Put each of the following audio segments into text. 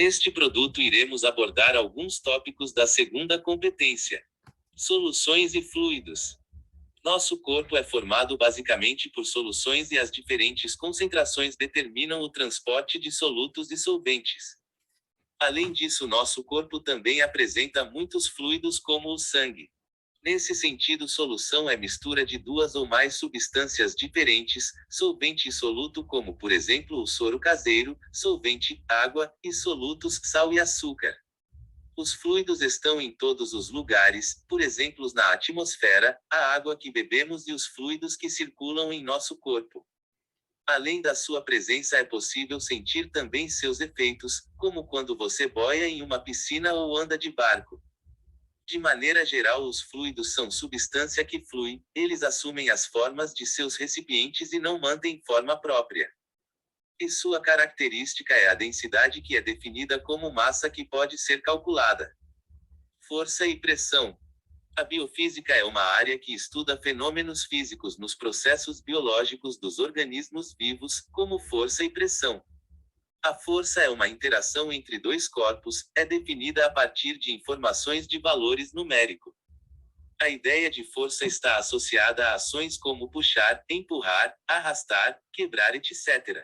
Neste produto iremos abordar alguns tópicos da segunda competência. Soluções e fluidos. Nosso corpo é formado basicamente por soluções e as diferentes concentrações determinam o transporte de solutos e solventes. Além disso, nosso corpo também apresenta muitos fluidos como o sangue. Nesse sentido, solução é mistura de duas ou mais substâncias diferentes, solvente e soluto, como por exemplo o soro caseiro, solvente, água, e solutos, sal e açúcar. Os fluidos estão em todos os lugares, por exemplo na atmosfera, a água que bebemos e os fluidos que circulam em nosso corpo. Além da sua presença, é possível sentir também seus efeitos, como quando você boia em uma piscina ou anda de barco. De maneira geral, os fluidos são substância que flui, eles assumem as formas de seus recipientes e não mantêm forma própria. E sua característica é a densidade, que é definida como massa que pode ser calculada. Força e pressão. A biofísica é uma área que estuda fenômenos físicos nos processos biológicos dos organismos vivos, como força e pressão. A força é uma interação entre dois corpos, é definida a partir de informações de valores numéricos. A ideia de força está associada a ações como puxar, empurrar, arrastar, quebrar, etc.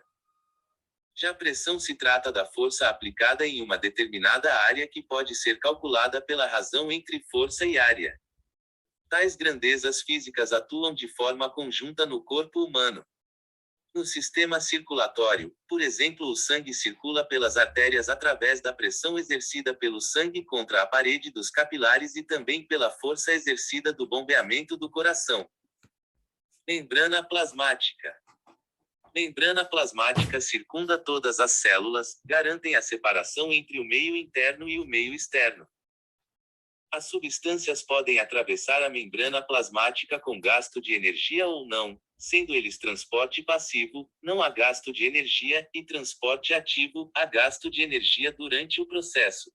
Já a pressão se trata da força aplicada em uma determinada área que pode ser calculada pela razão entre força e área. Tais grandezas físicas atuam de forma conjunta no corpo humano. No sistema circulatório, por exemplo, o sangue circula pelas artérias através da pressão exercida pelo sangue contra a parede dos capilares e também pela força exercida do bombeamento do coração. Membrana plasmática. Membrana plasmática circunda todas as células, garantem a separação entre o meio interno e o meio externo. As substâncias podem atravessar a membrana plasmática com gasto de energia ou não, sendo eles transporte passivo, não há gasto de energia, e transporte ativo, há gasto de energia durante o processo.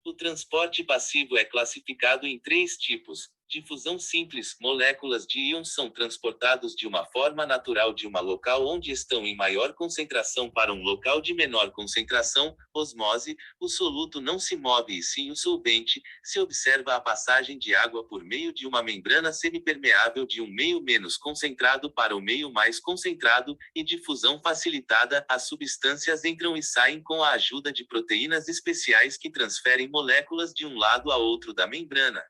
O transporte passivo é classificado em três tipos. Difusão simples, moléculas de íons são transportados de uma forma natural de um local onde estão em maior concentração para um local de menor concentração. Osmose, o soluto não se move e sim o solvente, se observa a passagem de água por meio de uma membrana semipermeável de um meio menos concentrado para o meio mais concentrado, e difusão facilitada, as substâncias entram e saem com a ajuda de proteínas especiais que transferem moléculas de um lado a outro da membrana.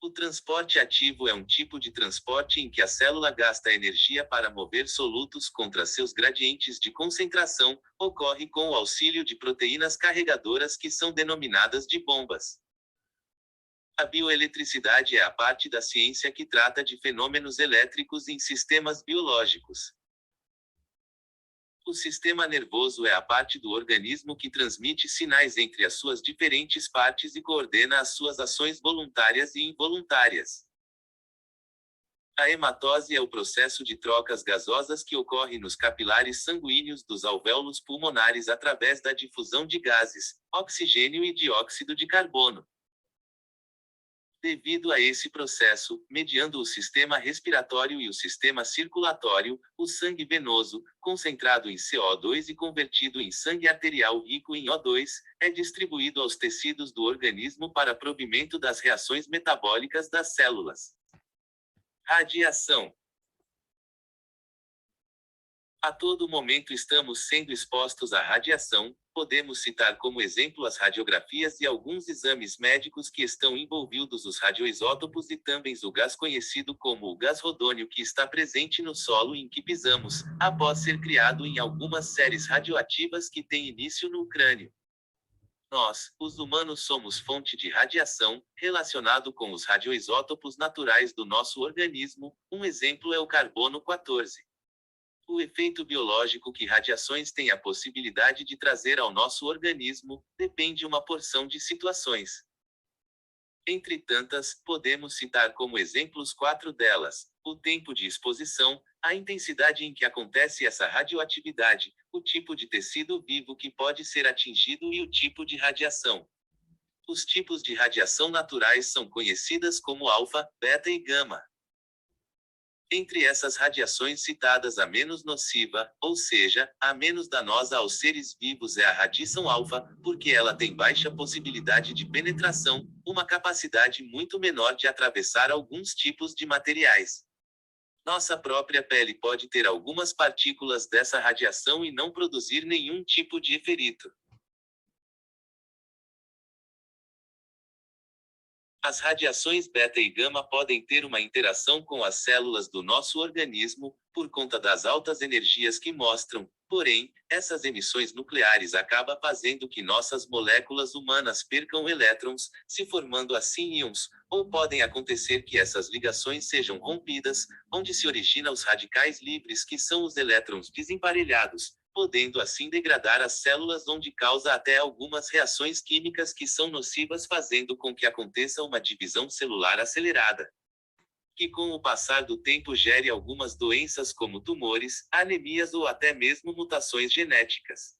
O transporte ativo é um tipo de transporte em que a célula gasta energia para mover solutos contra seus gradientes de concentração, ocorre com o auxílio de proteínas carregadoras que são denominadas de bombas. A bioeletricidade é a parte da ciência que trata de fenômenos elétricos em sistemas biológicos. O sistema nervoso é a parte do organismo que transmite sinais entre as suas diferentes partes e coordena as suas ações voluntárias e involuntárias. A hematose é o processo de trocas gasosas que ocorre nos capilares sanguíneos dos alvéolos pulmonares através da difusão de gases, oxigênio e dióxido de carbono. Devido a esse processo, mediando o sistema respiratório e o sistema circulatório, o sangue venoso, concentrado em CO2 e convertido em sangue arterial rico em O2, é distribuído aos tecidos do organismo para provimento das reações metabólicas das células. Radiação. A todo momento estamos sendo expostos à radiação. Podemos citar como exemplo as radiografias e alguns exames médicos que estão envolvidos os radioisótopos e também o gás conhecido como o gás radônio, que está presente no solo em que pisamos, após ser criado em algumas séries radioativas que têm início no crânio. Nós, os humanos, somos fonte de radiação, relacionado com os radioisótopos naturais do nosso organismo. Um exemplo é o carbono 14. O efeito biológico que radiações têm a possibilidade de trazer ao nosso organismo, depende uma porção de situações. Entre tantas, podemos citar como exemplos 4 delas: o tempo de exposição, a intensidade em que acontece essa radioatividade, o tipo de tecido vivo que pode ser atingido e o tipo de radiação. Os tipos de radiação naturais são conhecidas como alfa, beta e gama. Entre essas radiações citadas, a menos nociva, ou seja, a menos danosa aos seres vivos, é a radiação alfa, porque ela tem baixa possibilidade de penetração, uma capacidade muito menor de atravessar alguns tipos de materiais. Nossa própria pele pode ter algumas partículas dessa radiação e não produzir nenhum tipo de efeito. As radiações beta e gama podem ter uma interação com as células do nosso organismo, por conta das altas energias que mostram. Porém, essas emissões nucleares acabam fazendo que nossas moléculas humanas percam elétrons, se formando assim íons, ou podem acontecer que essas ligações sejam rompidas, onde se originam os radicais livres, que são os elétrons desemparelhados, podendo assim degradar as células, onde causa até algumas reações químicas que são nocivas, fazendo com que aconteça uma divisão celular acelerada, que com o passar do tempo gere algumas doenças como tumores, anemias ou até mesmo mutações genéticas.